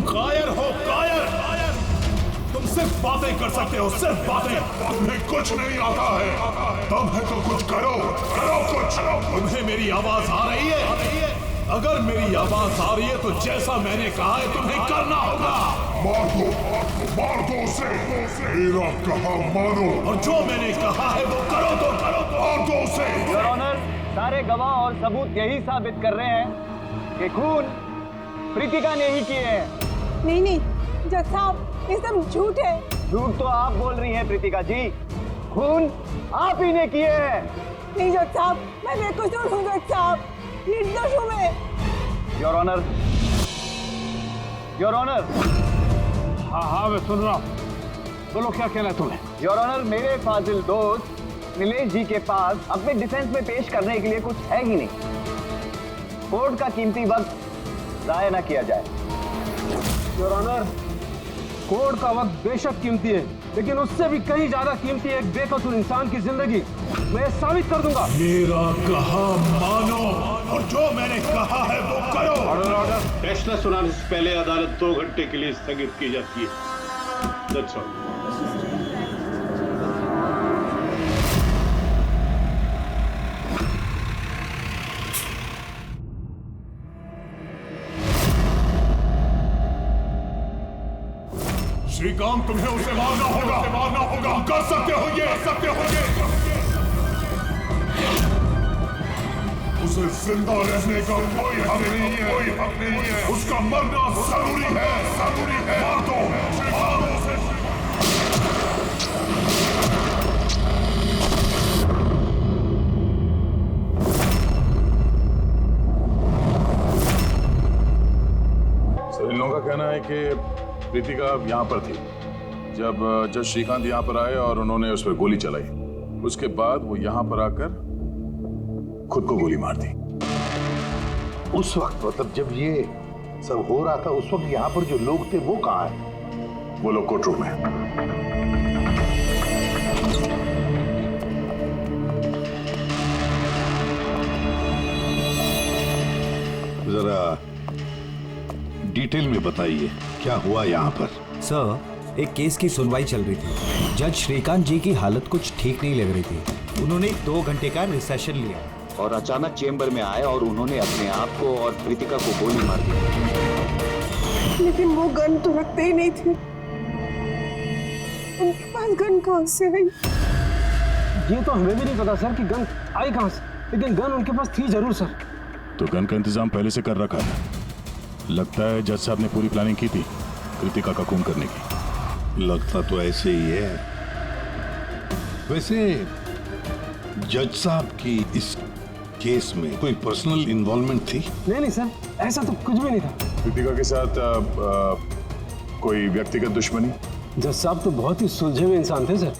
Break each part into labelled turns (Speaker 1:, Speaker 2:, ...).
Speaker 1: कायर हो, कायर। तुम सिर्फ बातें कर सकते हो, सिर्फ बातें। तुम्हें कुछ नहीं आता है। तुम है तो कुछ करो, करो कुछ। तुम्हें मेरी आवाज आ रही है? अगर मेरी आवाज आ रही है तो जैसा मैंने कहा है तुम्हें करना होगा। मार दो उसे। मेरा कहा मानो, और जो मैंने कहा है वो करो तो करो। मार दो उसे।
Speaker 2: योर ऑनर, सारे गवाह और सबूत यही साबित कर रहे हैं कि खून प्रीतिका ने ही किए हैं।
Speaker 3: नहीं, जज साहब, ये सब झूठ है।
Speaker 2: झूठ तो आप बोल रही हैं प्रीतिका जी, खून आप ही ने किए हैं।
Speaker 3: नहीं जज साहब, मैं बेकसूर हूँ जज साहब, निर्दोष हूँ मैं।
Speaker 2: Your honour, your honour.
Speaker 4: हाँ, मैं सुन रहा हूँ। बोलो, क्या कहना है तुम्हें?
Speaker 2: योर ऑनर, मेरे फाजिल दोस्त नीलेश जी के पास अपने डिफेंस में पेश करने के लिए कुछ है ही नहीं। कोर्ट का कीमती वक्त जाया न किया जाए।
Speaker 4: योर ऑनर, कोर्ट का वक्त बेशक कीमती है, लेकिन उससे भी कहीं ज्यादा कीमती है एक बेकसूर इंसान की जिंदगी। मैं साबित कर दूंगा।
Speaker 1: मेरा कहा मानो, और जो मैंने कहा है वो करो।
Speaker 5: Order, order. फैसला सुनाने से पहले अदालत 2 घंटे के लिए स्थगित की जाती है। That's all.
Speaker 1: श्रीकांत, तुम्हें उसे मारना होगा। कर सकते हो ये, उसे जिंदा रहने का कोई हक नहीं है। उसका मरना जरूरी है। मार दो उसे।
Speaker 6: सर, इन लोगों का कहना है कि प्रीतिका यहाँ पर थी जब जज श्रीकांत यहाँ पर आए और उन्होंने उस पर गोली चलाई। उसके बाद वो यहाँ पर आकर खुद को गोली मार दी।
Speaker 7: उस वक्त, मतलब जब ये सब हो रहा था, उस वक्त यहाँ पर जो लोग थे वो कहाँ है?
Speaker 6: वो लोग कोर्ट रूम में।
Speaker 7: जरा डिटेल में बताइए क्या हुआ यहाँ पर।
Speaker 8: सर, एक केस की सुनवाई चल रही थी। जज श्रीकांत जी की हालत कुछ ठीक नहीं लग रही थी। उन्होंने 2 घंटे का रिसेशन लिया
Speaker 2: और अचानक चेंबर में आए और उन्होंने अपने आप को और प्रीतिका को गोली मार दी।
Speaker 3: लेकिन वो गन तो रखते ही नहीं थे। उनके पास गन कहाँ से आई?
Speaker 4: ये तो हमें भी नहीं पता सर कि गन आई कहाँ से, लेकिन गन उनके पास थी जरूर सर।
Speaker 6: तो गन का इंतजाम पहले से कर रखा है। लगता है जज साहब ने पूरी प्लानिंग की थी प्रीतिका का खून करने की।
Speaker 7: लगता तो ऐसे ही है। वैसे जज साहब की इस केस में कोई पर्सनल इन्वॉल्वमेंट थी?
Speaker 4: नहीं सर, ऐसा तो कुछ भी नहीं था।
Speaker 6: प्रीतिका के साथ कोई व्यक्तिगत दुश्मनी?
Speaker 4: जज साहब तो बहुत ही सुलझे हुए इंसान थे सर।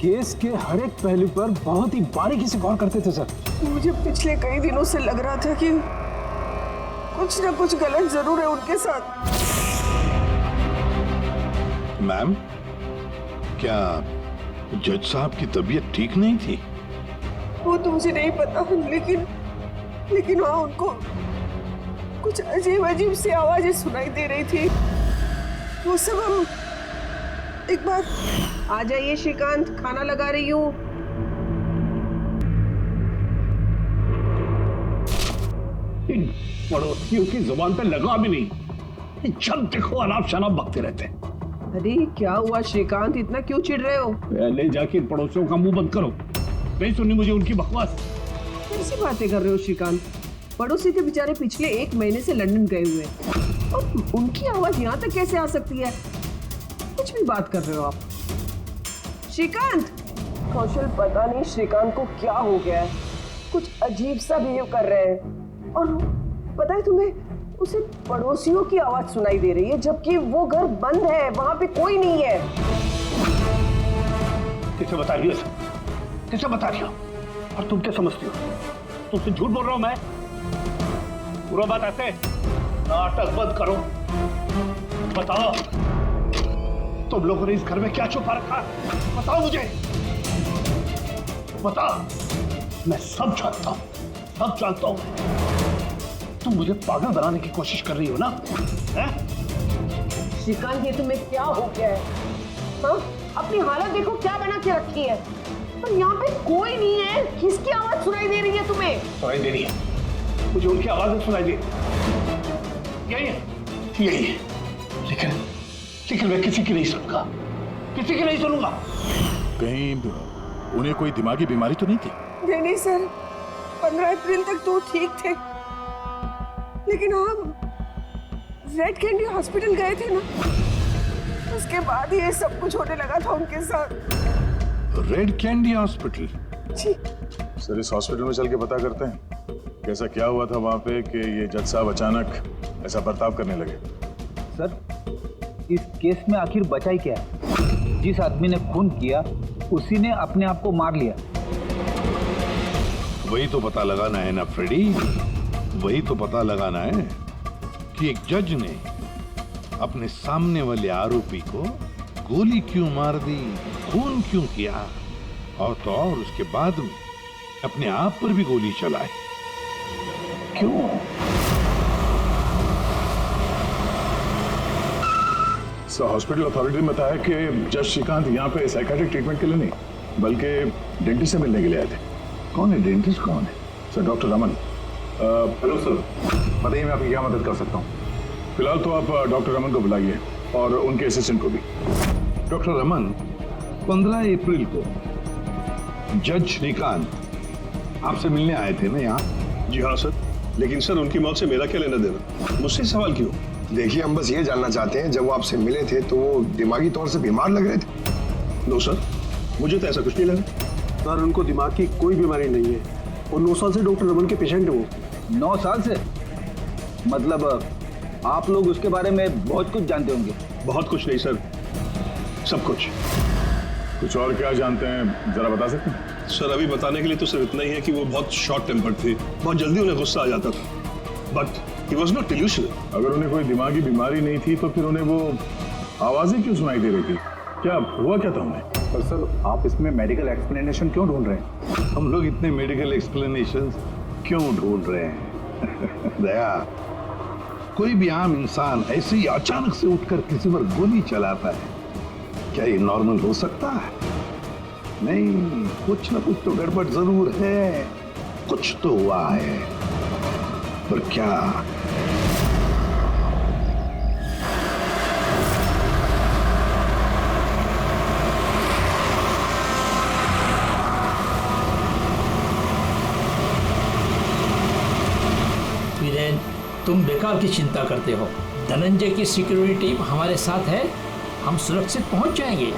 Speaker 4: केस के हर एक पहलू पर बहुत ही बारीकी से गौर करते थे सर।
Speaker 3: मुझे पिछले कई दिनों से लग रहा था कि कुछ न कुछ गलत जरूर है उनके साथ।
Speaker 7: मैम, क्या जज साहब की तबीयत ठीक नहीं थी?
Speaker 3: वो तो मुझे नहीं पता, लेकिन वहाँ उनको कुछ अजीब सी आवाजें सुनाई दे रही थी। वो सब हम एक बार। आ जाइए श्रीकांत, खाना लगा रही हूँ।
Speaker 5: पड़ोसियों की जुबान पे लगा भी नहीं, जब देखो अनाप शनाप बकते रहते हैं।
Speaker 3: अरे क्या हुआ श्रीकांत, इतना क्यों चिढ़ रहे हो?
Speaker 5: पहले जाके पड़ोसियों का मुंह बंद करो, नहीं सुननी मुझे उनकी बकवास।
Speaker 3: कैसी बातें कर रहे हो श्रीकांत? पड़ोसी के बेचारे पिछले 1 महीने से लंदन गए हुए हैं और उनकी आवाज यहाँ तक कैसे आ सकती है? कुछ भी बात कर रहे हो आप श्रीकांत। कौशल, पता नहीं श्रीकांत को क्या हो गया है, कुछ अजीब सा बिहेव कर रहे हैं। और पता है तुम्हें, उसे पड़ोसियों की आवाज सुनाई दे रही है जबकि वो घर बंद है, वहां पे कोई नहीं है।
Speaker 5: किसे बता रही हो? किसे बता रही हो? और तुम क्या समझती हो? तुमसे झूठ बोल रहा हूं मैं? पूरा बात ऐसे, नाटक बंद करो, बताओ तुम लोगों ने इस घर में क्या छुपा रखा? बताओ मुझे, बताओ। मैं सब जानता हूं, सब जानता हूं। तुम मुझे पागल बनाने की कोशिश कर रही हो ना? हैं?
Speaker 3: श्रीकांत, ये तुम्हें क्या हो गया है? हाँ? अपनी हालत देखो क्या बना के रखी है। पर यहाँ पे कोई नहीं है, किसकी आवाज सुनाई दे रही है तुम्हें?
Speaker 5: सुनाई दे रही है, मुझे उनकी आवाजें सुनाई दे। यही है, यही है। लेकिन मैं किसी की नहीं सुनूंगा, किसी की नहीं सुनूंगा।
Speaker 6: कहीं उन्हें कोई दिमागी बीमारी तो नहीं थी?
Speaker 3: नहीं सर, 15 अप्रैल तक तो ठीक थे, लेकिन हम रेड कैंडी हॉस्पिटल गए थे ना, उसके बाद ये सब कुछ होने लगा था उनके साथ।
Speaker 7: Red candy hospital?
Speaker 3: जी
Speaker 6: सर, इस हॉस्पिटल में चल के पता करते हैं कैसा क्या हुआ था वहां पे कि ये जज साहब अचानक ऐसा बर्ताव करने लगे।
Speaker 2: सर, इस केस में आखिर बचा ही क्या है? जिस आदमी ने खून किया उसी ने अपने आप को मार लिया।
Speaker 7: वही तो पता लगाना है ना फ्रेडी, वही तो पता लगाना है कि एक जज ने अपने सामने वाले आरोपी को गोली क्यों मार दी, खून क्यों किया, और तो और उसके बाद में अपने आप पर भी गोली चलाई। क्यों?
Speaker 6: सर, हॉस्पिटल अथॉरिटी ने बताया कि जज श्रीकांत यहाँ पे साइकियाट्रिक ट्रीटमेंट के लिए नहीं बल्कि डेंटिस्ट से मिलने के लिए आए थे।
Speaker 7: कौन है डेंटिस्ट? कौन है?
Speaker 6: Sir, doctor Raman.
Speaker 1: Hello sir, बताइए मैं आपकी क्या मदद कर सकता हूँ?
Speaker 6: फिलहाल तो आप डॉक्टर रमन को बुलाइए और उनके असिस्टेंट को भी।
Speaker 7: डॉक्टर रमन, 15 अप्रैल को जज श्रीकांत आपसे मिलने आए थे ना यहाँ?
Speaker 9: जी हाँ सर, लेकिन सर उनकी मौत से मेरा क्या लेना देना? मुझसे सवाल क्यों?
Speaker 10: देखिए, हम बस ये जानना चाहते हैं, जब वो आपसे मिले थे तो वो दिमागी तौर से बीमार लग रहे थे?
Speaker 9: नो सर, मुझे तो ऐसा कुछ नहीं लगा।
Speaker 5: सर, उनको दिमाग की कोई बीमारी नहीं है और 9 साल से डॉक्टर रमन के पेशेंट है वो।
Speaker 2: 9 साल से? मतलब आप लोग उसके बारे में बहुत कुछ जानते होंगे।
Speaker 9: बहुत कुछ नहीं सर, सब कुछ।
Speaker 6: कुछ और क्या जानते हैं, जरा बता सकते हैं?
Speaker 9: सर, अभी बताने के लिए तो सिर्फ इतना ही है कि वो बहुत शॉर्ट टेम्पर्ड थे, बहुत जल्दी उन्हें गुस्सा आ जाता था, but he was not delusional.
Speaker 6: अगर उन्हें कोई दिमागी बीमारी नहीं थी तो फिर उन्हें वो आवाजें क्यों सुनाई दे रही थी? क्या हुआ क्या था उन्हें?
Speaker 1: पर सर, आप इसमें मेडिकल एक्सप्लेनेशन क्यों ढूंढ रहे हैं?
Speaker 7: हम लोग इतने मेडिकल एक्सप्लेनेशंस क्यों ढूंढ रहे हैं? दया, कोई भी आम इंसान ऐसे ही अचानक से उठकर किसी पर गोली चलाता है, क्या ये नॉर्मल हो सकता है? नहीं, कुछ ना कुछ तो गड़बड़ जरूर है, कुछ तो हुआ है, पर क्या?
Speaker 11: वीरेन, तुम बेकार की चिंता करते हो। धनंजय की सिक्योरिटी टीम हमारे साथ है, हम सुरक्षित पहुंच जाएंगे।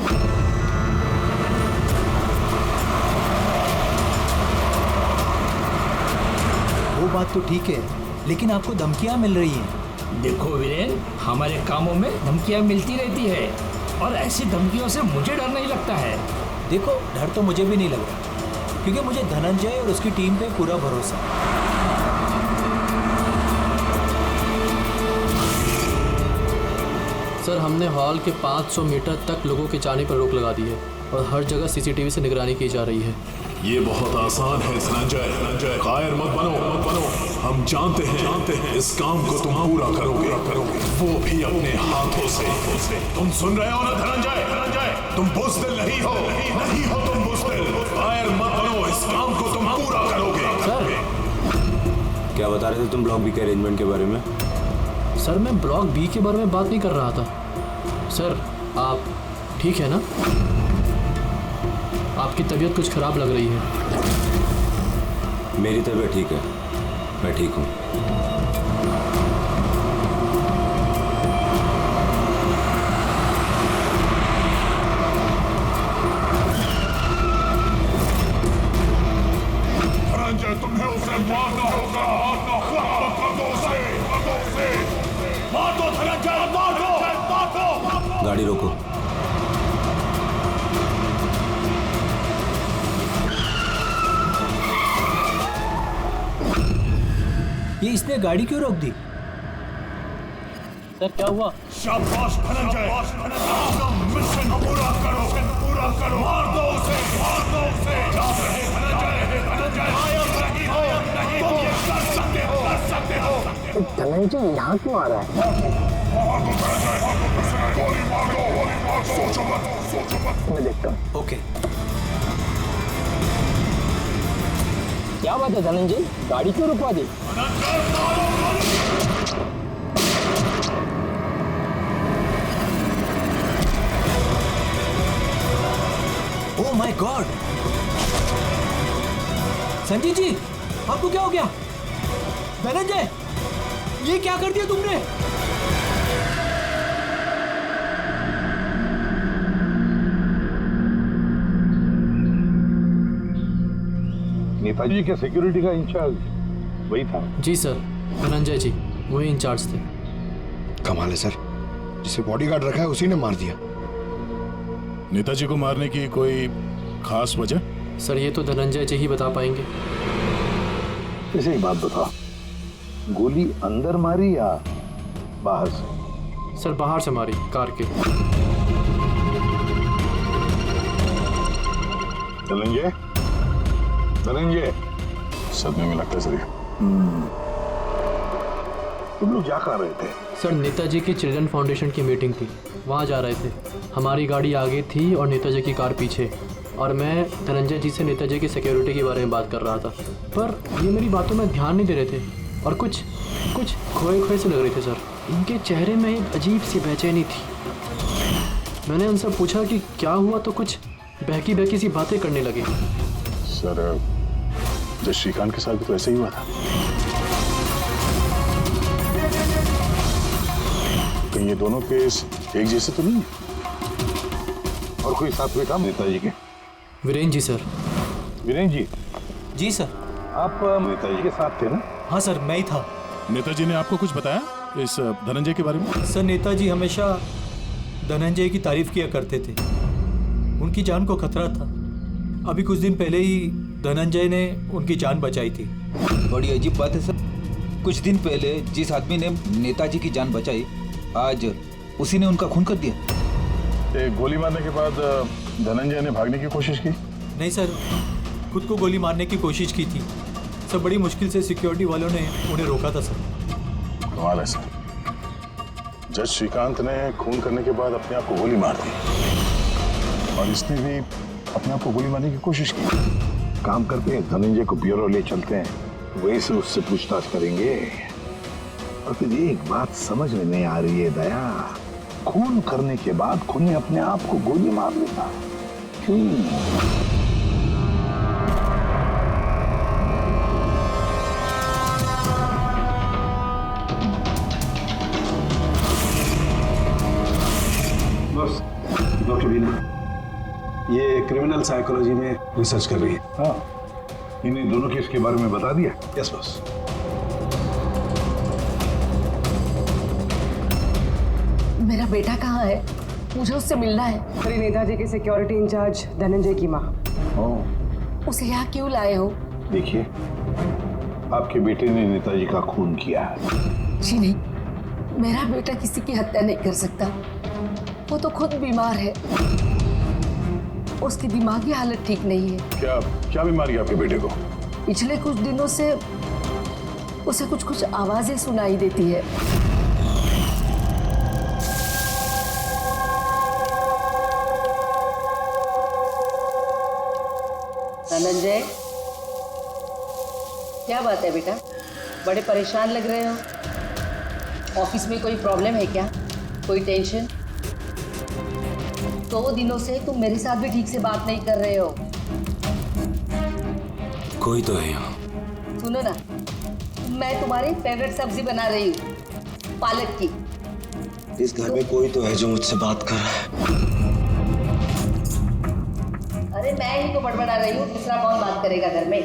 Speaker 8: वो बात तो ठीक है, लेकिन आपको धमकियां मिल रही हैं।
Speaker 11: देखो वीरेन, हमारे कामों में धमकियां मिलती रहती है और ऐसी धमकियों से मुझे डर नहीं लगता है।
Speaker 8: देखो, डर तो मुझे भी नहीं लग रहा, क्योंकि मुझे धनंजय और उसकी टीम पे पूरा भरोसा है।
Speaker 12: सर, हमने हॉल के 500 मीटर तक लोगों के जाने पर रोक लगा दी है और हर जगह सीसीटीवी से निगरानी की जा रही है।
Speaker 1: ये बहुत आसान है धनंजय, कायर मत बनो। हम जानते हैं इस काम को तुम पूरा करोगे, वो भी अपने हाथों से। तुम सुन रहे हो ना धनंजय, तुम बुज़दिल नहीं हो तुम बुज़दिल। कायर मत बनो, इस काम को तुम पूरा करोगे।
Speaker 12: सर,
Speaker 8: क्या बता रहे थे तुम ब्लॉक बी के अरेंजमेंट के बारे में?
Speaker 12: सर, मैं ब्लॉक बी के बारे में बात नहीं कर रहा था। सर, आप ठीक है ना? आपकी तबीयत कुछ खराब लग रही है।
Speaker 8: मेरी तबीयत ठीक है, मैं ठीक हूँ।
Speaker 1: धनंजय, तुम्हें उसे मारना होगा। मार दो धनंजय, मार दो।
Speaker 8: गाड़ी रोको। ये इसने गाड़ी क्यों रोक दी?
Speaker 12: सर, क्या हुआ?
Speaker 1: शाबाश धनंजय, अपना मिशन पूरा करो। मार दो उसे। याद रहे धनंजय, कायर नहीं हो, तुम ये कर सकते हो।
Speaker 2: धनंजय यहाँ क्यों आ रहा है? मैं देखता हूँ।
Speaker 8: ओके।
Speaker 2: क्या बात है धनंजय, गाड़ी क्यों रुकवा दी?
Speaker 8: Oh my god! Sanjay ji, आपको क्या हो गया? धनंजय, ये क्या कर दिया तुमने?
Speaker 7: नेताजी के सिक्योरिटी का इंचार्ज वही था?
Speaker 12: जी सर, धनंजय जी वही इंचार्ज थे।
Speaker 10: कमाल है सर, जिसे बॉडीगार्ड रखा है उसी ने मार दिया।
Speaker 6: नेताजी को मारने की कोई खास वजह?
Speaker 12: सर ये तो धनंजय जी ही बता पाएंगे।
Speaker 7: इसे एक बात बताओ, गोली अंदर मारी या बाहर से?
Speaker 12: सर बाहर से मारी, कार के।
Speaker 7: धनंजय, धनंजय,
Speaker 6: सदमे में लगता है सर।
Speaker 7: तुम लोग क्या कर रहे थे?
Speaker 12: सर नेताजी की चिल्ड्रन फाउंडेशन की मीटिंग थी, वहाँ जा रहे थे। हमारी गाड़ी आगे थी और नेताजी की कार पीछे, और मैं धनंजय जी से नेताजी की सिक्योरिटी के बारे में बात कर रहा था, पर ये मेरी बातों में ध्यान नहीं दे रहे थे और कुछ खोए से लग रहे थे सर। इनके चेहरे में एक अजीब सी बेचैनी थी। मैंने उनसे पूछा कि क्या हुआ, तो कुछ बहकी सी बातें करने लगे।
Speaker 6: सर जज श्रीकांत के साथ भी तो ऐसे ही हुआ था। कहीं ये दोनों केस एक जैसे तो नहीं है?
Speaker 7: और कोई साथ में था नेताजी के?
Speaker 12: वीरेंद्र जी सर।
Speaker 7: वीरेंद्र जी?
Speaker 8: जी सर।
Speaker 7: आप नेताजी के साथ थे ना?
Speaker 8: हाँ सर, मैं ही था।
Speaker 6: नेताजी ने आपको कुछ बताया इस धनंजय के बारे में?
Speaker 8: सर नेताजी हमेशा धनंजय की तारीफ किया करते थे। उनकी जान को खतरा था। अभी कुछ दिन पहले ही धनंजय ने उनकी जान बचाई थी।
Speaker 13: बड़ी अजीब बात है सर, कुछ दिन पहले जिस आदमी ने नेताजी की जान बचाई, आज उसी ने उनका खून कर दिया।
Speaker 6: गोली मारने के बाद धनंजय ने भागने की कोशिश की?
Speaker 8: नहीं सर, खुद को गोली मारने की कोशिश की थी सर। बड़ी मुश्किल से सिक्योरिटी वालों ने उन्हें रोका था सर।
Speaker 6: कमाल है सर, जज श्रीकांत ने खून करने के बाद अपने आप को गोली मार दी और इसने भी अपने आप को गोली मारने की कोशिश की।
Speaker 7: काम करते हैं, धनंजय को ब्यूरो ले चलते हैं, वहीं से उससे पूछताछ करेंगे। और फिर एक बात समझ में नहीं आ रही है दया, खून करने के बाद खूनी अपने आप को गोली मार लेता क्यों?
Speaker 9: बस डॉक्टर बीना, ये क्रिमिनल साइकोलॉजी में रिसर्च कर रही है।
Speaker 7: हाँ, इन्हें दोनों केस के बारे में बता दिया?
Speaker 9: Yes boss.
Speaker 3: मेरा बेटा कहाँ है? मुझे उससे मिलना है।
Speaker 14: अरे नेताजी के सिक्योरिटी इंचार्ज धनंजय की माँ।
Speaker 3: उसे यहाँ क्यों लाए हो?
Speaker 7: देखिए, आपके बेटे ने नेताजी का खून किया है।
Speaker 3: जी नहीं, मेरा बेटा किसी की हत्या नहीं कर सकता। वो तो खुद बीमार है, उसकी दिमागी हालत ठीक नहीं है।
Speaker 6: क्या बीमारी है आपके बेटे को?
Speaker 3: पिछले कुछ दिनों से उसे कुछ आवाजें सुनाई देती है। धनंजय, क्या बात है बेटा, बड़े परेशान लग रहे हो? ऑफिस में कोई प्रॉब्लम है क्या? कोई टेंशन? 2 दिनों से तुम मेरे साथ भी ठीक से बात नहीं कर रहे हो।
Speaker 8: कोई तो है यहाँ।
Speaker 3: सुनो ना, मैं तुम्हारी फेवरेट सब्जी बना रही हूँ, पालक की।
Speaker 8: इस घर में कोई तो है जो मुझसे बात कर रहा है।
Speaker 3: अरे मैं ही तो बड़बड़ा रही हूँ, दूसरा कौन बात करेगा घर में?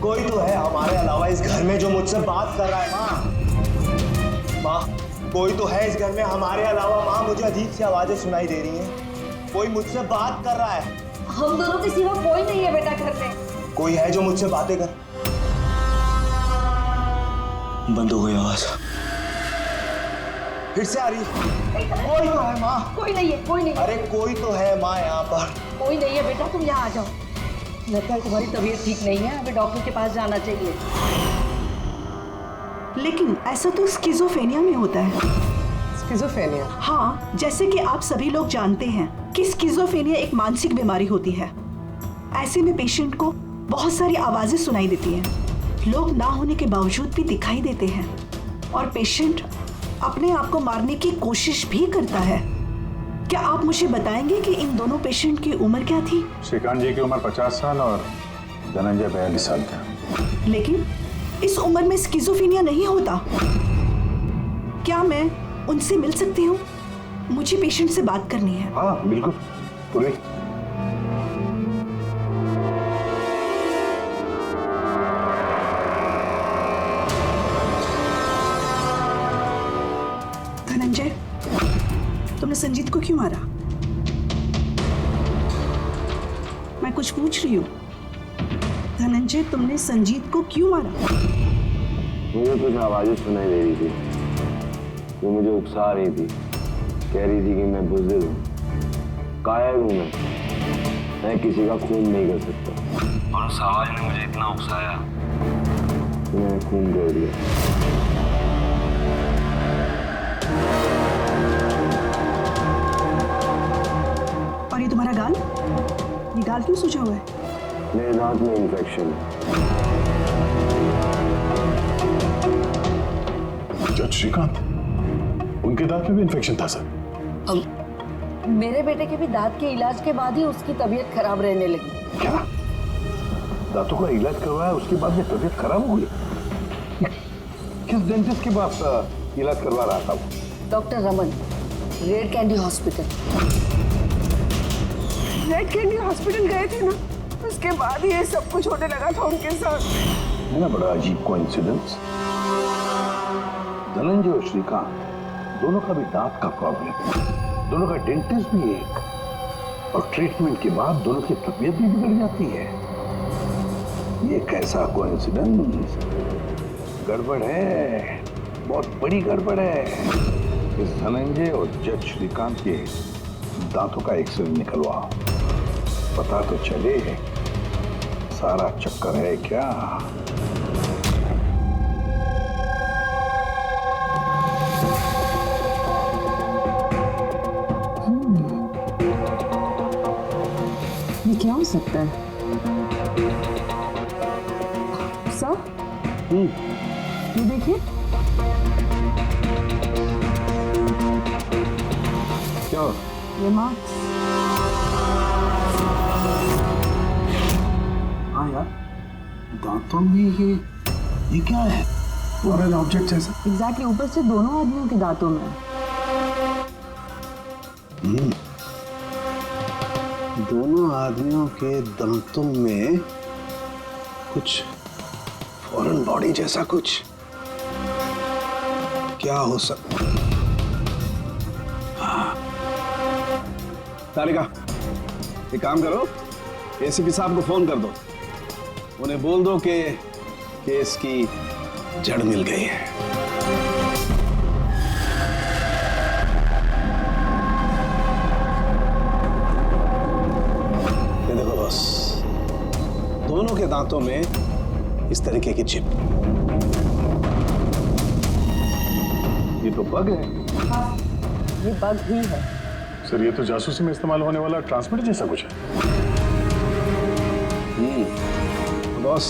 Speaker 2: कोई तो है हमारे अलावा इस घर में जो मुझसे बात कर रहा है। माँ, माँ, कोई तो है इस घर में हमारे अलावा। माँ, मुझे अजीब सी आवाजें सुनाई दे रही हैं। कोई मुझसे बात कर रहा है।
Speaker 3: हम दोनों के सिवा कोई नहीं है बेटा घर में।
Speaker 2: कोई है जो मुझसे बातें कर। बंद हो गई आवाज, फिर से आ रही है। कोई तो है माँ।
Speaker 3: कोई नहीं है, कोई नहीं।
Speaker 2: अरे कोई तो है माँ यहाँ पर।
Speaker 3: कोई नहीं है बेटा, तुम यहाँ आ जाओ।
Speaker 15: लगता है तुम्हारी तबीयत ठीक नहीं है, हमें डॉक्टर के पास जाना चाहिए।
Speaker 16: लेकिन ऐसा तो स्किज़ोफ्रेनिया में होता है।
Speaker 3: स्किज़ोफ्रेनिया?
Speaker 16: हाँ, जैसे कि आप सभी लोग जानते हैं कि स्किज़ोफ्रेनिया एक मानसिक बीमारी होती है। ऐसे में पेशेंट को बहुत सारी आवाजें सुनाई देती हैं, लोग ना होने के बावजूद भी दिखाई देते हैं और पेशेंट अपने आप को मारने की कोशिश भी करता है। क्या आप मुझे बताएंगे कि इन दोनों पेशेंट की उम्र क्या थी?
Speaker 6: श्रीकांत जी की उम्र 50 साल और धनंजय 42 साल का।
Speaker 16: लेकिन इस उम्र में स्किज़ोफ्रेनिया नहीं होता। क्या मैं उनसे मिल सकती हूँ? मुझे पेशेंट से बात करनी है।
Speaker 7: हाँ बिल्कुल, पूरी।
Speaker 16: धनंजय, तुमने संजीत को क्यों मारा? मैं कुछ पूछ रही हूँ। धनंजय, तुमने संजीत को क्यों मारा?
Speaker 2: मुझे कुछ आवाजें सुनाई दे रही थी, वो मुझे उकसा रही थी, कह रही थी कि मैं बुज़दिल हूँ, कायर हूँ, मैं किसी का खून नहीं कर सकता। और उस आवाज ने मुझे इतना उकसाया कि मैंने खून कर दिया।
Speaker 16: और ये तुम्हारा गाल? ये गाल क्यों सूजा हुआ है?
Speaker 2: मेरे दांत में इन्फेक्शन है।
Speaker 6: जज श्रीकांत, उनके दांत में भी इन्फेक्शन था सर?
Speaker 15: मेरे बेटे के भी दांत के इलाज के बाद ही उसकी तबीयत खराब रहने लगी।
Speaker 7: क्या? दांतों का इलाज करवाया, उसके बाद में तबीयत खराब हो गई? किस डेंटिस्ट के पास इलाज करवा रहा था वो?
Speaker 15: Doctor Raman, red candy hospital.
Speaker 3: Red candy hospital गए थे ना, उसके बाद ये सब कुछ होने लगा था उनके साथ।
Speaker 7: है ना बड़ा अजीब कोइंसिडेंस। धनंजय और श्रीकांत दोनों का भी दांत का प्रॉब्लम, दोनों का डेंटिस्ट भी एक, और ट्रीटमेंट के बाद दोनों की तबीयत भी बिगड़ जाती है। ये कैसा कोइंसिडेंस? गड़बड़ है, बहुत बड़ी गड़बड़ है। इस धनंजय और जज श्रीकांत के दांतों का एक्सरे निकलवाओ, पता तो चले सारा चक्कर है क्या।
Speaker 3: ये क्या हो सकता है? सर, ये देखिए।
Speaker 7: क्या?
Speaker 3: ये मार्क्स।
Speaker 7: हाँ यार, दांतों में ये क्या है? फॉरेन ऑब्जेक्ट जैसा।
Speaker 3: एग्जैक्टली, ऊपर से दोनों आदमियों के दांतों में।
Speaker 7: दोनों आदमियों के दांतों में कुछ फॉरेन बॉडी जैसा कुछ। क्या हो सकता?
Speaker 17: तारिका, एक काम करो, एसीपी साहब को फोन कर दो, उन्हें बोल दो कि केस की
Speaker 7: जड़ मिल गई है।
Speaker 17: ये देखो बॉस, दोनों के दांतों में इस तरीके की चिप।
Speaker 7: ये तो बग है।
Speaker 15: हाँ, ये बग ही है।
Speaker 6: सर, ये तो जासूसी में इस्तेमाल होने वाला ट्रांसमीटर जैसा कुछ है।
Speaker 17: बॉस,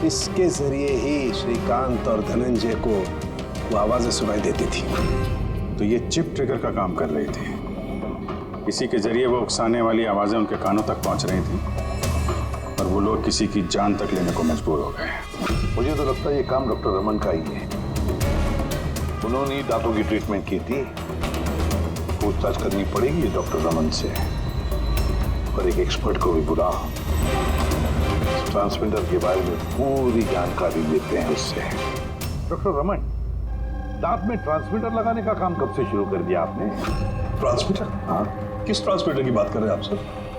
Speaker 17: इसके जरिए ही श्रीकांत और धनंजय को वो आवाजें सुनाई देती थी।
Speaker 6: तो ये चिप ट्रिगर का काम कर रही थी। इसी के जरिए वो उकसाने वाली आवाजें उनके कानों तक पहुंच रही थी और वो लोग किसी की जान तक लेने को मजबूर हो गए।
Speaker 7: मुझे तो लगता है ये काम डॉक्टर रमन का ही है। उन्होंने ही दांतों की ट्रीटमेंट की थी। पूछताछ करनी पड़ेगी डॉक्टर रमन से, और एक एक्सपर्ट को भी बुलाओ। ट्रांसमीटर के बारे में पूरी जानकारी लेते हैं उससे। डॉक्टर रमन, दांत में ट्रांसमीटर लगाने का काम कब से शुरू कर दिया आपने?
Speaker 9: ट्रांसमीटर?
Speaker 7: हाँ,
Speaker 9: किस ट्रांसमीटर की बात कर रहे हैं आप सर?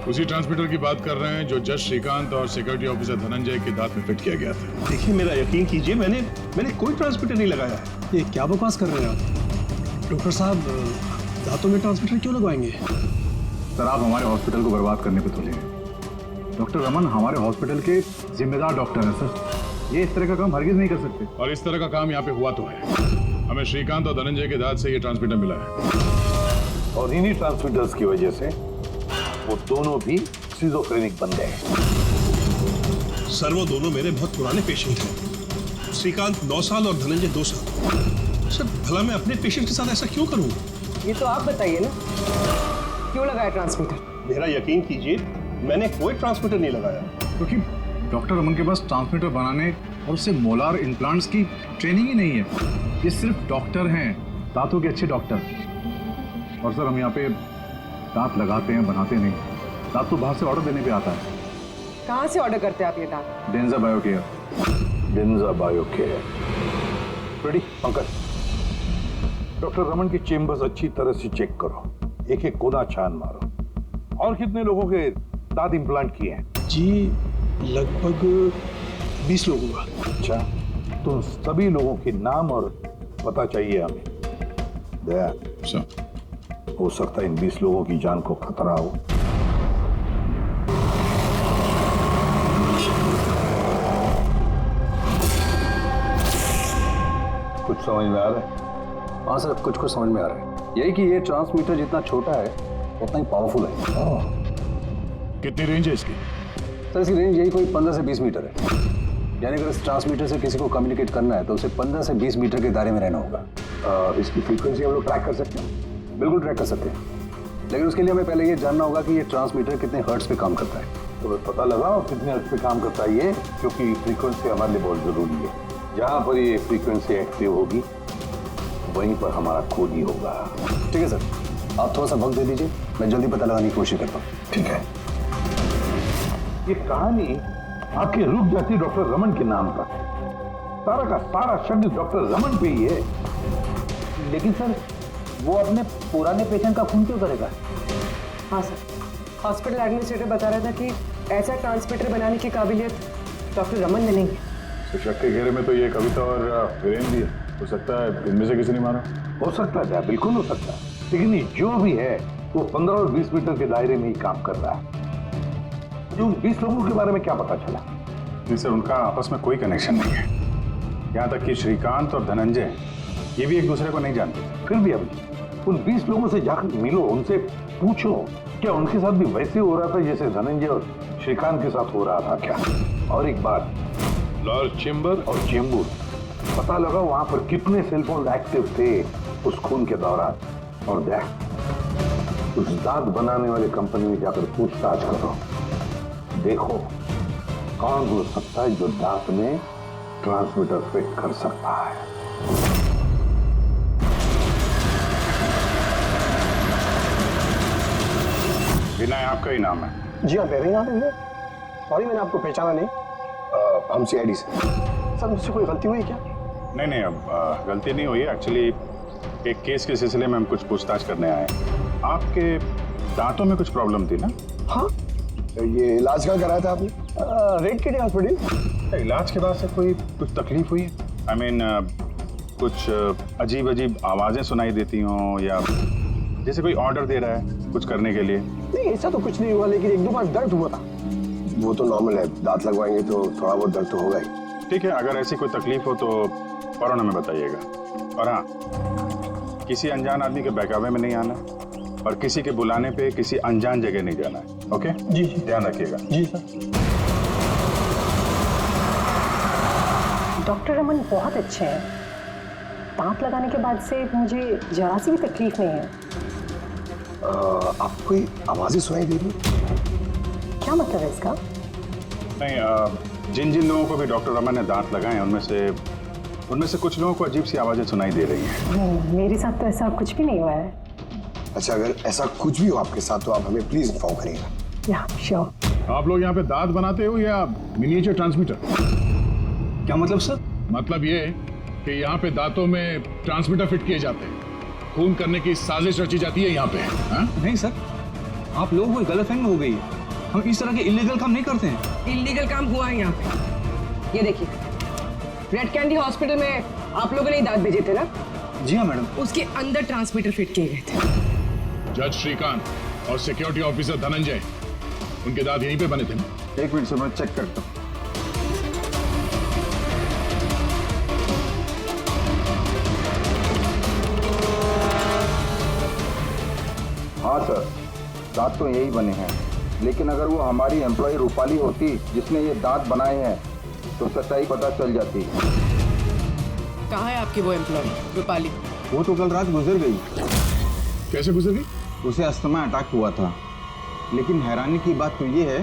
Speaker 6: उसी ट्रांसमीटर की बात कर रहे हैं जो जज श्रीकांत और सिक्योरिटी ऑफिसर धनंजय के दांत में फिट किया गया था।
Speaker 9: देखिए, मेरा यकीन कीजिए, मैंने कोई ट्रांसमीटर नहीं लगाया है।
Speaker 17: ये क्या बकवास कर रहे हैं आप? डॉक्टर साहब, दांतों में ट्रांसमीटर क्यों लगवाएंगे?
Speaker 6: सर, आप हमारे हॉस्पिटल को बर्बाद करने पे तुले।
Speaker 7: डॉक्टर रमन हमारे हॉस्पिटल के जिम्मेदार डॉक्टर हैं सर। ये इस तरह का काम हरगिज नहीं कर सकते।
Speaker 6: और इस तरह का काम यहाँ पे हुआ तो है। हमें श्रीकांत और धनंजय के दाद से ये ट्रांसमीटर मिला है।
Speaker 7: और इन्हीं ट्रांसमीटर्स की वजह से वो दोनों भी सिजोफ्रेनिक बन गए।
Speaker 9: सर वो दोनों मेरे बहुत पुराने पेशेंट हैं। श्रीकांत 9 साल और धनंजय 2 साल। सर भला मैं अपने पेशेंट के साथ ऐसा क्यों करूं?
Speaker 14: ये तो आप बताइए ना, क्यों लगाया ट्रांसमीटर?
Speaker 9: मेरा यकीन कीजिए, मैंने कोई ट्रांसमीटर नहीं लगाया।
Speaker 7: क्योंकि डॉक्टर रमन के पास ट्रांसमीटर बनाने और उससे मोलार इम्प्लांट्स की ट्रेनिंग ही नहीं है। ये सिर्फ डॉक्टर हैं, दांतों के अच्छे डॉक्टर। और सर हम यहाँ पे दांत लगाते हैं, बनाते नहीं। दांत तो बाहर से ऑर्डर देने पे आता है।
Speaker 14: कहाँ से ऑर्डर करते हैं आप ये दांत?
Speaker 7: डेंजा बायोकेयर। डेंजा बायोकेयर। रेडी पंकज, डॉक्टर रमन की चेम्बर्स अच्छी तरह से चेक करो, एक एक कोना छान मारो। और कितने लोगों के दांत इम्प्लांट किए हैं?
Speaker 9: जी लगभग 20 लोगों का।
Speaker 7: अच्छा, तो सभी लोगों के नाम और पता चाहिए हमें। दया
Speaker 6: सर,
Speaker 7: हो सकता है इन 20 लोगों की जान को खतरा हो।
Speaker 17: कुछ समझ में आ रहा है? हाँ सर, कुछ कुछ समझ में आ रहा है। यही कि ये ट्रांसमीटर जितना छोटा है उतना ही पावरफुल है।
Speaker 6: कितनी रेंज है इसकी?
Speaker 17: सर इसकी रेंज यही कोई 15 से 20 मीटर है। यानी अगर इस ट्रांसमीटर से किसी को कम्युनिकेट करना है तो उसे 15 से 20 मीटर के दायरे में रहना होगा। इसकी फ्रीक्वेंसी हम लोग ट्रैक कर सकते हैं? बिल्कुल ट्रैक कर सकते हैं, लेकिन उसके लिए हमें पहले ये जानना होगा कि ये ट्रांसमीटर कितने हर्ट्ज पे काम करता है।
Speaker 7: तो पता लगाओ कितने हर्ट्ज पे काम करता है ये, क्योंकि फ्रीक्वेंसी हमारे लिए बहुत जरूरी है। जहाँ पर ये फ्रीक्वेंसी एक्टिव होगी वहीं पर हमारा खोज ही होगा।
Speaker 17: ठीक है सर, आप थोड़ा सा वक्त दे दीजिए, मैं जल्दी पता लगाने की कोशिश करता हूँ।
Speaker 7: ठीक है। ये कहानी आपकी रुक जाती डॉक्टर रमन के नाम पर। सारा का सारा शब्द डॉक्टर रमन पे ही है।
Speaker 13: लेकिन सर वो अपने पुराने पेशेंट का खून क्यों करेगा?
Speaker 14: हाँ सर, हॉस्पिटल एडमिनिस्ट्रेटर बता रहा था कि ऐसा ट्रांसमीटर बनाने की काबिलियत डॉक्टर रमन में नहीं है।
Speaker 6: तो शक के घेरे में तो ये कविता और वीरेंद्र भी है। हो सकता है इनमें से किसी ने मारा।
Speaker 7: हो सकता है, बिल्कुल हो सकता है, लेकिन ये जो भी है वो 15 और 20 मीटर के दायरे में ही काम कर रहा है। जो 20 लोगों के बारे में क्या पता चला?
Speaker 6: जी सर, उनका आपस में कोई कनेक्शन नहीं है। यहाँ तक कि श्रीकांत और धनंजय ये भी एक दूसरे को नहीं जानते।
Speaker 7: फिर भी अभी उन 20 लोगों से जाकर मिलो, उनसे पूछो क्या उनके साथ भी वैसे हो रहा था जैसे धनंजय और श्रीकांत के साथ हो रहा था क्या? और एक बात,
Speaker 6: लॉर्ड चेम्बर
Speaker 7: और चेंबूर पता लगा वहां पर कितने सेलफोन एक्टिव थे उस खून के दौरान। और देख, उस दांत बनाने वाली कंपनी में जाकर पूछताछ करो, देखो कौन हो सकता है जो दांत में ट्रांसमीटर फिट कर सकता है।
Speaker 6: विनय आपका ही नाम है?
Speaker 10: जी हाँ, मेरा ही नाम है। सॉरी मैंने आपको पहचाना नहीं। हम CID से। सर मुझसे कोई गलती हुई क्या?
Speaker 6: नहीं, अब गलती नहीं हुई। एक्चुअली एक केस के सिलसिले में हम कुछ पूछताछ करने आए। आपके दांतों में कुछ प्रॉब्लम थी ना?
Speaker 10: हाँ, ये इलाज कहाँ कराया था आपने? रेड किडी हॉस्पिटल।
Speaker 6: इलाज के बाद से कोई कुछ तकलीफ हुई है? I mean, कुछ अजीब अजीब आवाजें सुनाई देती हों या जैसे कोई ऑर्डर दे रहा है कुछ करने के लिए?
Speaker 10: नहीं ऐसा तो कुछ नहीं हुआ, लेकिन 1-2 बार दर्द हुआ था। वो तो नॉर्मल है, दांत लगवाएंगे तो थोड़ा बहुत दर्द तो होगा ही।
Speaker 6: ठीक है, अगर ऐसी कोई तकलीफ हो तो फौरन हमें बताइएगा। और हाँ, किसी अनजान आदमी के बहकावे में नहीं आना और किसी के बुलाने पे किसी अनजान जगह नहीं जाना है। ओके
Speaker 10: जी,
Speaker 6: ध्यान रखिएगा।
Speaker 10: जी सर।
Speaker 14: डॉक्टर रमन बहुत अच्छे हैं। दांत लगाने के बाद से मुझे जरा सी भी तकलीफ नहीं है।
Speaker 10: आपको कोई आवाजें सुनाई दे रही है?
Speaker 14: क्या मतलब है इसका?
Speaker 6: नहीं, जिन जिन लोगों को भी डॉक्टर रमन ने दांत लगाए उनमें से कुछ लोगों को अजीब सी आवाजें सुनाई दे रही हैं।
Speaker 14: मेरे साथ तो ऐसा कुछ भी नहीं हुआ है।
Speaker 10: अच्छा, अगर ऐसा कुछ भी हो आपके साथ तो आप हमें प्लीज इन्फॉर्म करिएगा।
Speaker 14: या श्योर।
Speaker 6: आप लोग यहाँ पे दांत बनाते हो या मिनिएचर ट्रांसमीटर?
Speaker 9: क्या मतलब सर?
Speaker 6: मतलब ये कि यहाँ पे दांतों में ट्रांसमीटर फिट किए जाते हैं, खून करने की साजिश रची जाती है यहाँ पे। हा?
Speaker 13: नहीं सर, आप लोगों को गलतफहमी हो गई है। हम इस तरह के इलीगल काम नहीं करते हैं।
Speaker 14: इलीगल काम हुआ है यहाँ पे। ये देखिए, रेड कैंडी हॉस्पिटल में आप लोगों ने दांत भेजे थे ना?
Speaker 13: जी हाँ मैडम।
Speaker 14: उसके अंदर ट्रांसमीटर फिट किए गए थे।
Speaker 6: जज श्रीकांत और सिक्योरिटी ऑफिसर धनंजय, उनके दांत यहीं पे बने थे ना?
Speaker 18: एक मिनट सर, मैं चेक करता हूँ। हाँ सर, दांत तो यही बने हैं, लेकिन अगर वो हमारी एम्प्लॉय रूपाली होती जिसने ये दांत बनाए हैं तो सच्चाई पता चल जाती।
Speaker 14: कहाँ है आपकी वो एम्प्लॉय रूपाली?
Speaker 18: वो तो कल रात गुजर गई।
Speaker 6: कैसे गुजर गई?
Speaker 18: उसे अस्थमा अटैक हुआ था, लेकिन हैरानी की बात तो ये है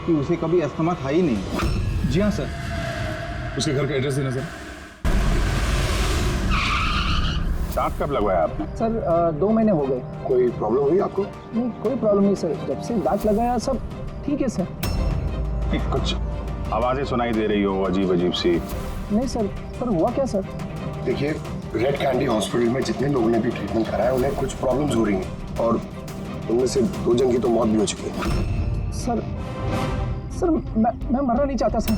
Speaker 18: कि उसे कभी अस्थमा था ही नहीं।
Speaker 6: जी हाँ सर। उसके घर का एड्रेस देना सर।
Speaker 7: दांत कब लगवाया आपने?
Speaker 10: सर 2 महीने हो गए।
Speaker 18: कोई प्रॉब्लम हुई आपको?
Speaker 10: नहीं, कोई प्रॉब्लम नहीं सर, जब से दांत लगाया सब ठीक है सर।
Speaker 7: कुछ आवाजें सुनाई दे रही हो अजीब अजीब सी?
Speaker 10: नहीं सर, हुआ क्या सर?
Speaker 17: देखिए, रेड कैंडी हॉस्पिटल में जितने लोगों ने भी ट्रीटमेंट कराया उन्हें कुछ प्रॉब्लम्स हो रही हैं और उनमें से 2 जन की तो मौत भी हो चुकी है।
Speaker 10: सर मैं मरना नहीं चाहता सर।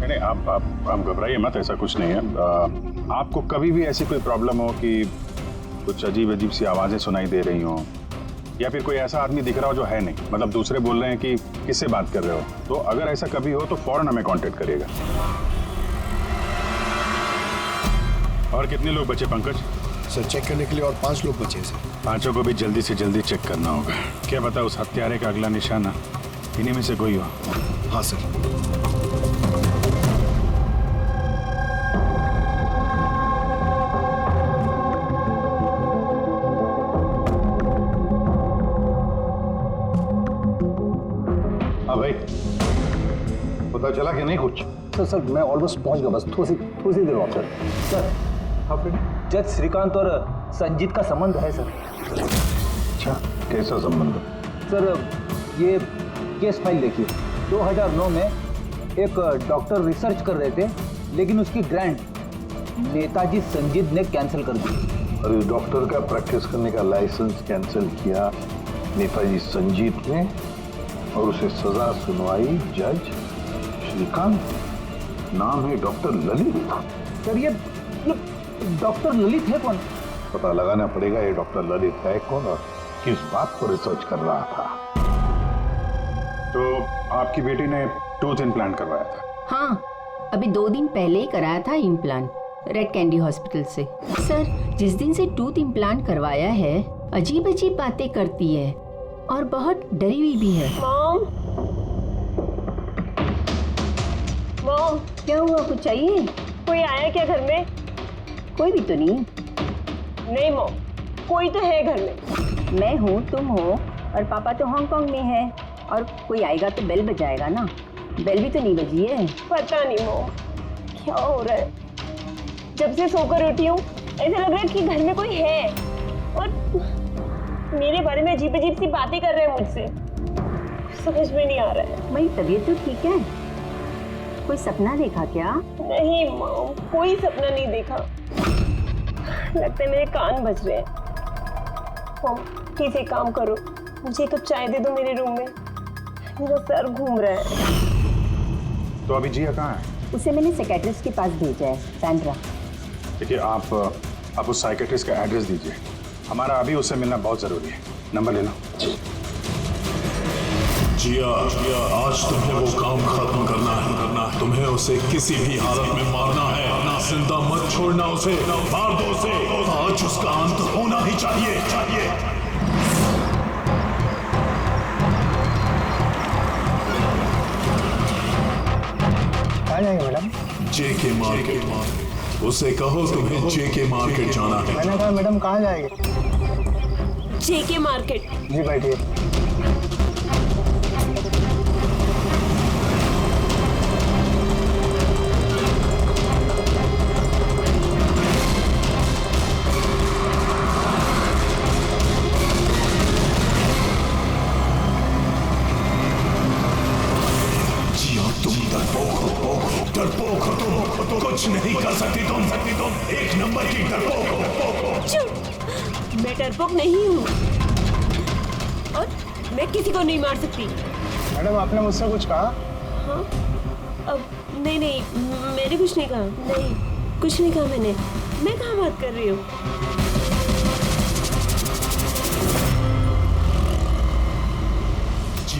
Speaker 7: नहीं, आप घबराइए मत, ऐसा कुछ नहीं है। आपको कभी भी ऐसी कोई प्रॉब्लम हो कि कुछ अजीब अजीब सी आवाजें सुनाई दे रही हो, या फिर कोई ऐसा आदमी दिख रहा हो जो है नहीं, मतलब दूसरे बोल रहे हैं कि किससे बात कर रहे हो, तो अगर ऐसा कभी हो तो फौरन हमें कांटेक्ट करिएगा। और कितने लोग बचे पंकज?
Speaker 17: सर चेक करने के लिए और 5 लोग बचे सर।
Speaker 7: 5 को भी जल्दी से जल्दी चेक करना होगा। क्या पता उस हत्यारे का अगला निशाना इन्हीं में से कोई हो।
Speaker 17: हाँ सर।
Speaker 7: हाँ भाई, पता चला कि नहीं कुछ?
Speaker 10: सर मैं ऑलमोस्ट पहुंच गया, बस थोड़ी सी देर और सर।
Speaker 13: जज श्रीकांत और संजीत का संबंध है सर।
Speaker 7: अच्छा, कैसा संबंध?
Speaker 13: सर ये केस फाइल देखिए। 2009 में एक डॉक्टर रिसर्च कर रहे थे, लेकिन उसकी ग्रांट नेताजी संजीत ने कैंसिल कर दी।
Speaker 7: और इस डॉक्टर का प्रैक्टिस करने का लाइसेंस कैंसिल किया नेताजी संजीत ने, और उसे सजा सुनवाई जज श्रीकांत। नाम है डॉक्टर ललित।
Speaker 13: सर ये डॉक्टर ललित है कौन?
Speaker 7: पता लगाना पड़ेगा ये डॉक्टर ललित है कौन और किस बात को रिसर्च कर रहा था। तो आपकी बेटी ने टूथ इम्प्लांट करवाया था?
Speaker 19: हाँ, अभी 2 दिन पहले ही कराया था इम्प्लांट रेड कैंडी हॉस्पिटल से। सर जिस दिन से टूथ इम्प्लांट करवाया है अजीब अजीब बातें करती है और बहुत डरी हुई भी है।
Speaker 15: मॉम, क्या हुआ? कुछ चाहिए?
Speaker 14: कोई आया क्या घर में?
Speaker 15: कोई भी तो नहीं।
Speaker 14: नहीं मॉम, कोई तो है घर में।
Speaker 15: मैं हूँ, तुम हो और पापा तो हांगकांग में है, और कोई आएगा तो बेल बजाएगा ना। बेल भी तो नहीं बजी है।
Speaker 14: पता नहीं मॉम क्या हो रहा है, जब से सोकर उठी हूँ ऐसा लग रहा है कि घर में कोई है और मेरे बारे में अजीब अजीब सी बातें कर रहे हैं मुझसे। समझ में नहीं आ रहा है।
Speaker 15: मेरी तबीयत तो ठीक है। कोई सपना देखा क्या?
Speaker 14: नहीं मॉम, कोई सपना नहीं देखा। लगता है मेरे कान बज रहे हैं। मॉम प्लीज एक काम करो, मुझे 1 कप चाय दे दो मेरे रूम में, मेरा सर घूम रहा है।
Speaker 7: तो अभी जिया कहाँ है?
Speaker 15: उसे मैंने साइकियाट्रिस्ट के पास भेजा है, सैंड्रा।
Speaker 7: देखिए आप उस साइकियाट्रिस्ट का एड्रेस दीजिए, हमारा अभी उससे मिलना बहुत जरूरी है। नंबर ले लो।
Speaker 1: जिया, आज तुम्हें वो काम खत्म करना है। तुम्हें उसे किसी भी हालत में मारना है। ना जिंदा मत छोड़ना उसे, मार दो उसे। आज उसका अंत होना ही चाहिए।
Speaker 10: कहाँ जाएंगे मैडम?
Speaker 1: जेके मार्केट। उसे कहो तुम्हें जेके मार्केट जाना है।
Speaker 10: मैंने कहा मैडम कहाँ जाएंगे?
Speaker 14: जेके मार्केट।
Speaker 10: जी बैठिए।
Speaker 1: डरपोक हो तुम, कुछ नहीं कर सकती तुम। एक नंबर की डरपोक हो।
Speaker 14: मैं डरपोक नहीं हूँ और मैं किसी को नहीं मार सकती।
Speaker 10: मैडम आपने मुझसे कुछ कहा?
Speaker 14: हाँ? अब नहीं, मैंने कुछ नहीं कहा। नहीं, कुछ नहीं कहा मैंने। मैं कहाँ बात कर रही हूँ?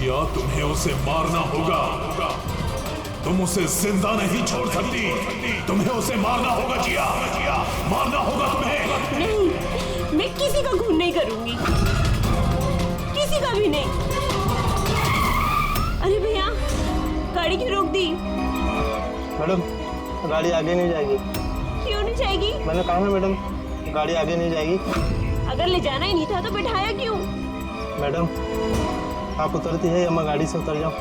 Speaker 1: जिया, तुम्हें उसे मारना होगा। तुम उसे जिंदा नहीं छोड़ सकती। तुम्हें उसे मारना होगा जिया, मारना होगा तुम्हें।
Speaker 14: नहीं, मैं किसी का खून नहीं करूंगी, किसी का भी नहीं। अरे भैया, गाड़ी क्यों रोक दी?
Speaker 2: मैडम, गाड़ी आगे नहीं जाएगी।
Speaker 14: क्यों नहीं जाएगी?
Speaker 2: मैंने कहा ना मैडम, गाड़ी आगे नहीं जाएगी।
Speaker 14: अगर ले जाना ही नहीं था तो बिठाया क्यों?
Speaker 2: मैडम, आप उतरती है या मैं गाड़ी से उतर जाऊं?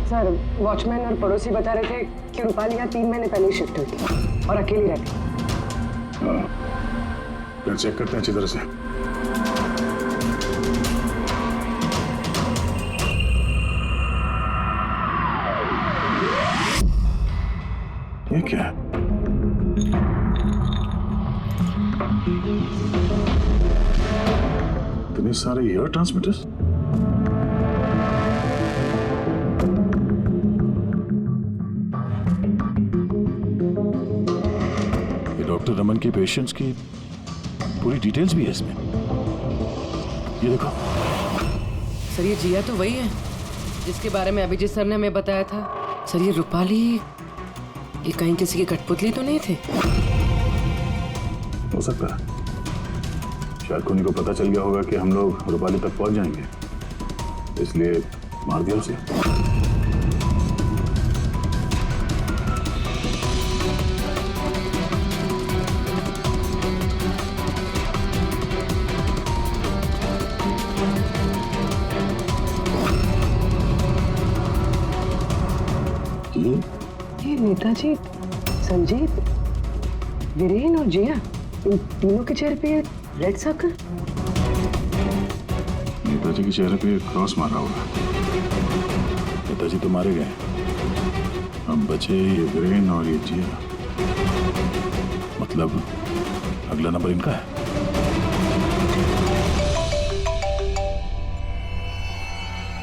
Speaker 3: सर, वॉचमैन और पड़ोसी बता रहे थे कि रूपाली यहाँ 3 महीने पहले शिफ्ट हुई थी और अकेली रहती।
Speaker 6: फिर चेक करते हैं अच्छी तरह से। ये क्या है? इतने सारे एयर ट्रांसमिटर्स? ये डॉक्टर रमन के पेशेंट्स की पूरी डिटेल्स भी है इसमें। ये देखो।
Speaker 20: सर, ये जिया तो वही है जिसके बारे में अभिजीत सर ने हमें बताया था। सर, ये रूपाली, ये कहीं किसी की कठपुतली तो नहीं थे?
Speaker 6: हो सकता है, शायद कोनी को पता चल गया होगा कि हम लोग रूपाली तक पहुंच जाएंगे, इसलिए मार दिया उसे।
Speaker 3: ये नेताजी, संजीत, वीरेन और जिया, इन तीनों के चेहरे पे रेड सर्कल।
Speaker 6: नेताजी के चेहरे पे क्रॉस मारा हुआ। नेताजी तो मारे गए, अब बचे ये वीरेन और ये जिया। मतलब अगला नंबर इनका है।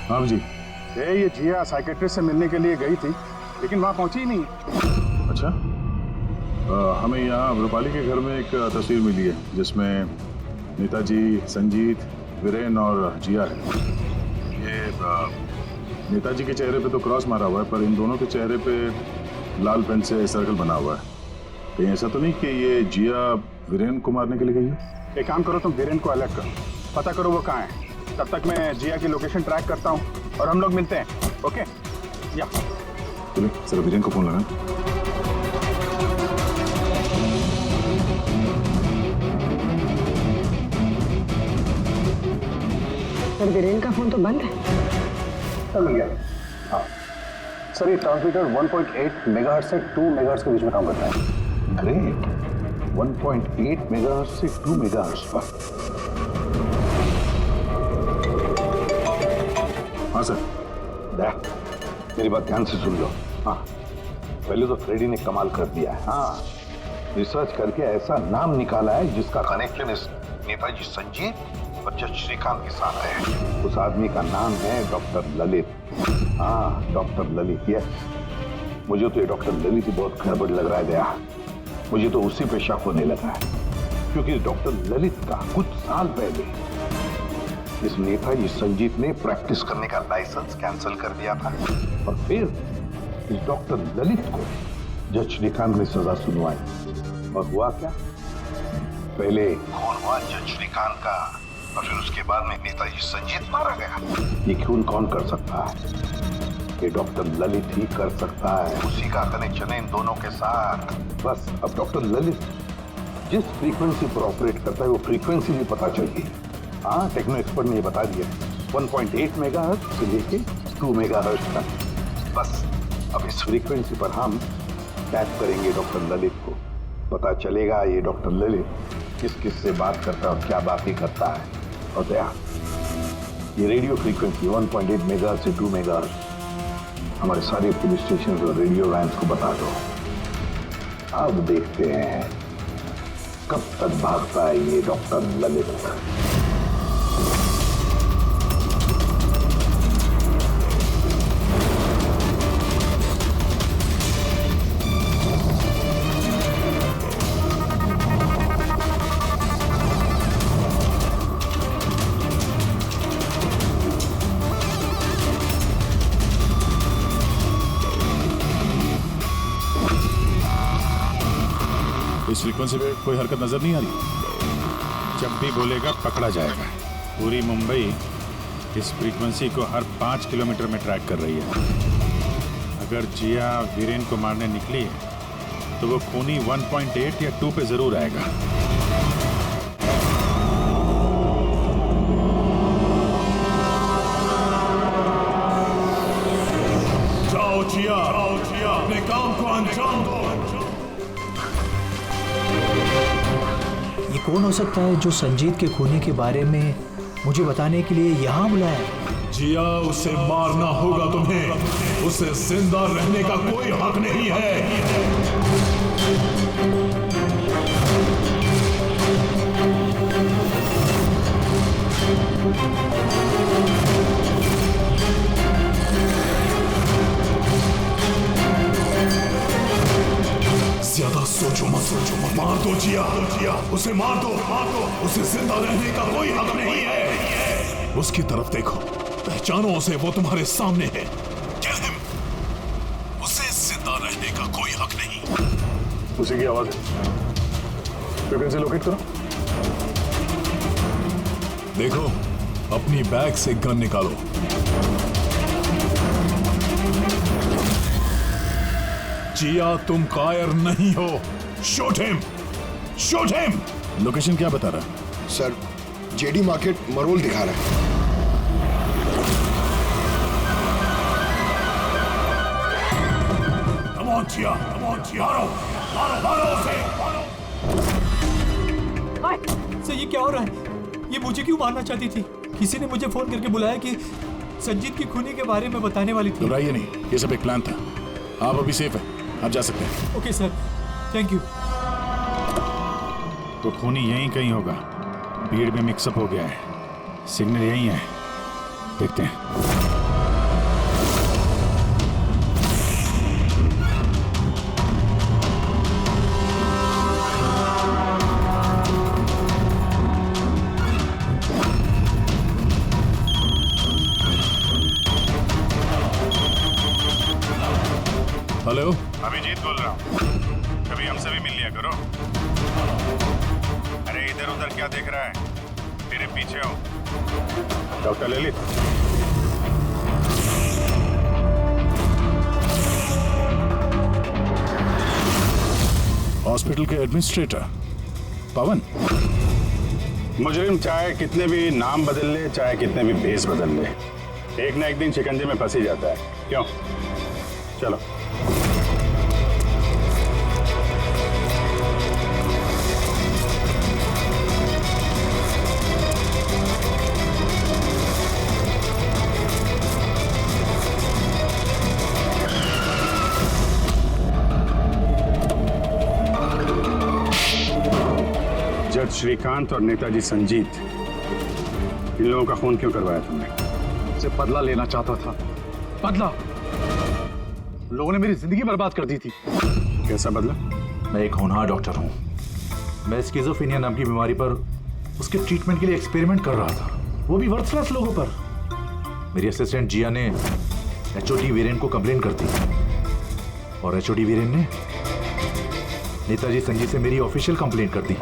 Speaker 21: हाँ जी, ये जिया साइकेट्रिस्ट से मिलने के लिए गई थी, लेकिन वहां पहुंची ही नहीं।
Speaker 6: अच्छा, हमें यहाँ रूपाली के घर में एक तस्वीर मिली है जिसमें नेताजी, संजीत, वीरेन और जिया है। ये नेताजी के चेहरे पे तो क्रॉस मारा हुआ है, पर इन दोनों के चेहरे पे लाल पेन से सर्कल बना हुआ है। कहीं ऐसा तो नहीं कि ये जिया वीरेन को मारने के लिए गई है?
Speaker 21: एक काम करो, तुम वीरेन को अलर्ट करो, पता करो वो कहाँ है। तब तक मैं जिया की लोकेशन ट्रैक करता हूँ और हम लोग मिलते हैं। ओके? या
Speaker 6: चलिए, सर वीरेन को फोन लगाएं।
Speaker 3: सर, वीरेन का फोन तो बंद है।
Speaker 17: मिल गया। हाँ सर, ये ट्रांसमीटर 1.8 मेगाहर्ट्ज से 2 मेगाहर्ट्ज के बीच में काम करता है। ग्रेट, 1.8 मेगाहर्ट्ज से 2 मेगाहर्ट्ज पर।
Speaker 6: हाँ सर।
Speaker 7: मेरी बात ध्यान से सुन लो। हाँ, पहले तो फ्रेडी ने कमाल कर दिया है। हाँ, रिसर्च करके ऐसा नाम निकाला है जिसका कनेक्शन इस नेताजी संजीत और जज श्रीकांत के साथ है। उस आदमी का नाम है डॉक्टर ललित। हाँ, डॉक्टर ललित। यस, मुझे तो ये डॉक्टर ललित ही बहुत गड़बड़ लग रहा है दया। मुझे तो उसी पे शक होने लगा है, क्योंकि डॉक्टर ललित का कुछ साल पहले इस नेताजी संजीत ने प्रैक्टिस करने का लाइसेंस कैंसिल कर दिया था, और फिर इस डॉक्टर ललित को जज श्रीकांत ने सजा सुनवाई। और हुआ क्या? पहले खून हुआ जज श्रीकांत का, और फिर उसके बाद में नेताजी संजीत मारा गया। ये खून कौन कर सकता है? ये डॉक्टर ललित ही कर सकता है। उसी का कनेक्शन है इन दोनों के साथ। बस अब डॉक्टर ललित जिस फ्रीक्वेंसी पर ऑपरेट करता है वो फ्रीक्वेंसी भी पता चल गई। हाँ, टेक्नो एक्सपर्ट ने ये बता दिया, 1.8 मेगाहर्ट्ज से लेके 2 मेगाहर्ट्ज तक। बस अब इस फ्रीक्वेंसी पर हम टैप करेंगे डॉक्टर ललित को, पता चलेगा ये डॉक्टर ललित किस किस से बात करता है और क्या बातें करता है। और दया, ये रेडियो फ्रीक्वेंसी 1.8 मेगाहर्ट्ज से 2 मेगाहर्ट्ज हमारे सारे पुलिस स्टेशन और रेडियो वैन्स को बता दो। अब देखते हैं कब तक भागता है ये डॉक्टर ललित।
Speaker 6: इस फ्रीक्वेंसी पे कोई हरकत नजर नहीं आ रही।
Speaker 9: जब भी बोलेगा पकड़ा जाएगा। पूरी मुंबई इस फ्रीक्वेंसी को हर 5 किलोमीटर में ट्रैक कर रही है। अगर जिया वीरेन को मारने निकली है तो वो खूनी 1.8 या 2 पे जरूर आएगा।
Speaker 1: जाओ जिया, अपने काम को अंजाम दो।
Speaker 8: ये कौन हो सकता है जो संजीत के खूनी के बारे में मुझे बताने के लिए यहाँ बुलाया?
Speaker 1: जिया, उसे मारना होगा तुम्हें। उसे जिंदा रहने का कोई हक नहीं है। ज्यादा सोचो मत, मार दो जिया, उसे मार दो, उसे जिंदा रहने का कोई हक नहीं है। उसकी तरफ देखो, पहचानो उसे, वो तुम्हारे सामने है। उसे जिंदा रहने का कोई हक नहीं।
Speaker 21: उसी की आवाज है। फ्रीक्वेंसी लोकेट करो।
Speaker 1: देखो, अपनी बैग से गन निकालो। जिया, तुम कायर नहीं हो। Shoot him, shoot him.
Speaker 6: Location क्या बता रहा है?
Speaker 10: सर, जेडी मार्केट मरोल दिखा रहा है।
Speaker 1: Come on, जिया, मारो उसे।
Speaker 8: सर, ये क्या हो रहा है? ये मुझे क्यों मारना चाहती थी? किसी ने मुझे फोन करके बुलाया कि संजीत की खूनी के बारे में बताने वाली थी।
Speaker 6: घबराइए नहीं, ये सब एक प्लान था। आप अभी सेफ हैं, आप जा सकते हैं।
Speaker 8: Okay sir, thank you.
Speaker 9: तो खूनी यहीं कहीं होगा। भीड़ में मिक्सअप हो गया है। सिग्नल यहीं है, देखते हैं।
Speaker 6: हेलो,
Speaker 9: अभिजीत बोल रहा हूँ। कभी हमसे भी मिल लिया करो। अरे इधर उधर क्या देख रहा है? मेरे पीछे हो।
Speaker 21: डॉक्टर ललित,
Speaker 6: हॉस्पिटल के एडमिनिस्ट्रेटर पवन।
Speaker 21: मुजरिम चाहे कितने भी नाम बदल ले, चाहे कितने भी भेस बदल ले, एक ना एक दिन शिकंजे में फंस ही जाता है। क्यों? चलो। जज श्रीकांत और नेताजी संजीत, इन लोगों का खून क्यों करवाया तुमने?
Speaker 17: से बदला लेना चाहता था। बदला? लोगों ने मेरी जिंदगी बर्बाद कर दी थी।
Speaker 21: कैसा बदला?
Speaker 17: मैं एक होनहार डॉक्टर हूँ। मैं स्किज़ोफ्रेनिया नाम की बीमारी पर उसके ट्रीटमेंट के लिए एक्सपेरिमेंट कर रहा था, वो भी वर्थलेस लोगों पर। मेरी असिस्टेंट जिया ने एचओडी वीरेन को कंप्लेन कर दी और एचओडी वीरेन ने नेताजी संजीत से मेरी ऑफिशियल कंप्लेंट कर दी।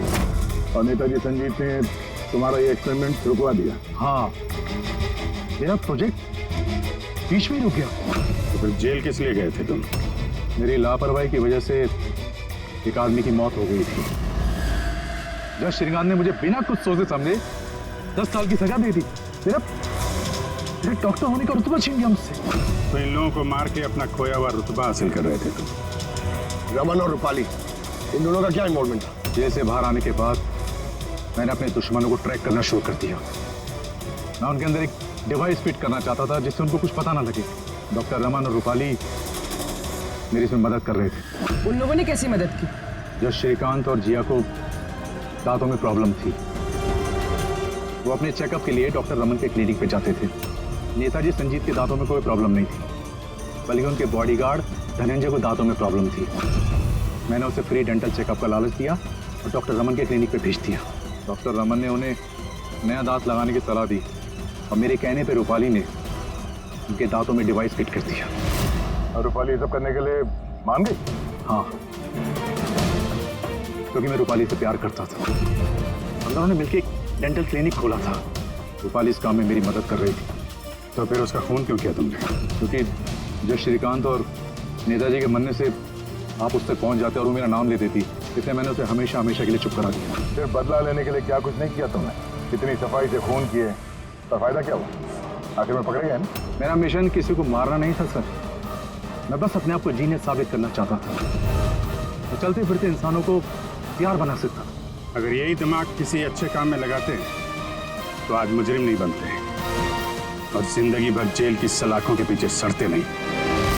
Speaker 21: और नेताजी संजीत ने तुम्हारा ये एक्सपेरिमेंट रुकवा दिया?
Speaker 17: हाँ, मेरा प्रोजेक्ट बीच में रुक गया।
Speaker 21: तो फिर जेल किस लिए गए थे तुम?
Speaker 17: मेरी लापरवाही की वजह से एक आदमी की मौत हो गई थी। जज श्रीकांत ने मुझे बिना कुछ सोचे समझे 10 साल की सजा दे दी। मेरा डॉक्टर होने का रुतबा छीन गया मुझसे।
Speaker 21: तो इन लोगों को मार के अपना खोया हुआ रुतबा हासिल कर रहे थे तुम?
Speaker 10: रमन और रूपाली, इन दोनों का क्या इन्वॉल्वमेंट था?
Speaker 17: जेल से बाहर आने के बाद मैंने अपने दुश्मनों को ट्रैक करना शुरू कर दिया। मैं उनके अंदर एक डिवाइस फिट करना चाहता था जिससे उनको कुछ पता ना लगे। डॉक्टर रमन और रूपाली मेरी इसमें मदद कर रहे थे।
Speaker 20: उन लोगों ने कैसी मदद की?
Speaker 17: जब श्रीकांत और जिया को दांतों में प्रॉब्लम थी, वो अपने चेकअप के लिए डॉक्टर रमन के क्लिनिक पे जाते थे। नेताजी संजीत के दांतों में कोई प्रॉब्लम नहीं थी, बल्कि उनके बॉडीगार्ड धनंजय को दांतों में प्रॉब्लम थी। मैंने उसे फ्री डेंटल चेकअप का लालच दिया और डॉक्टर रमन के क्लिनिक पे भेज दिया। डॉक्टर रमन ने उन्हें नया दांत लगाने की सलाह दी और मेरे कहने पे रूपाली ने उनके दांतों में डिवाइस फिट कर दिया।
Speaker 21: और रूपाली सब करने के लिए मान गई?
Speaker 17: हाँ, क्योंकि मैं रूपाली से प्यार करता था। हम दोनों ने मिलकर एक डेंटल क्लिनिक खोला था। रूपाली इस काम में मेरी मदद कर रही थी।
Speaker 21: तो फिर उसका खून क्यों किया तुमने?
Speaker 17: क्योंकि जब श्रीकांत और नेताजी के मरने से आप उस तक पहुंच जाते और वो मेरा नाम ले देती, इसलिए मैंने उसे हमेशा हमेशा के लिए चुप करा दिया।
Speaker 6: फिर बदला लेने के लिए क्या कुछ नहीं किया तुमने? इतनी सफाई से खून किए तो फायदा क्या हुआ? आखिर में पकड़े गए ना?
Speaker 17: मेरा मिशन किसी को मारना नहीं था सर, मैं बस अपने आप को जीनियस साबित करना चाहता था। मैं चलते फिरते इंसानों को प्यार बना सकता था।
Speaker 21: अगर यही दिमाग किसी अच्छे काम में लगाते तो आज मुजरिम नहीं बनते और जिंदगी भर जेल की सलाखों के पीछे सड़ते नहीं।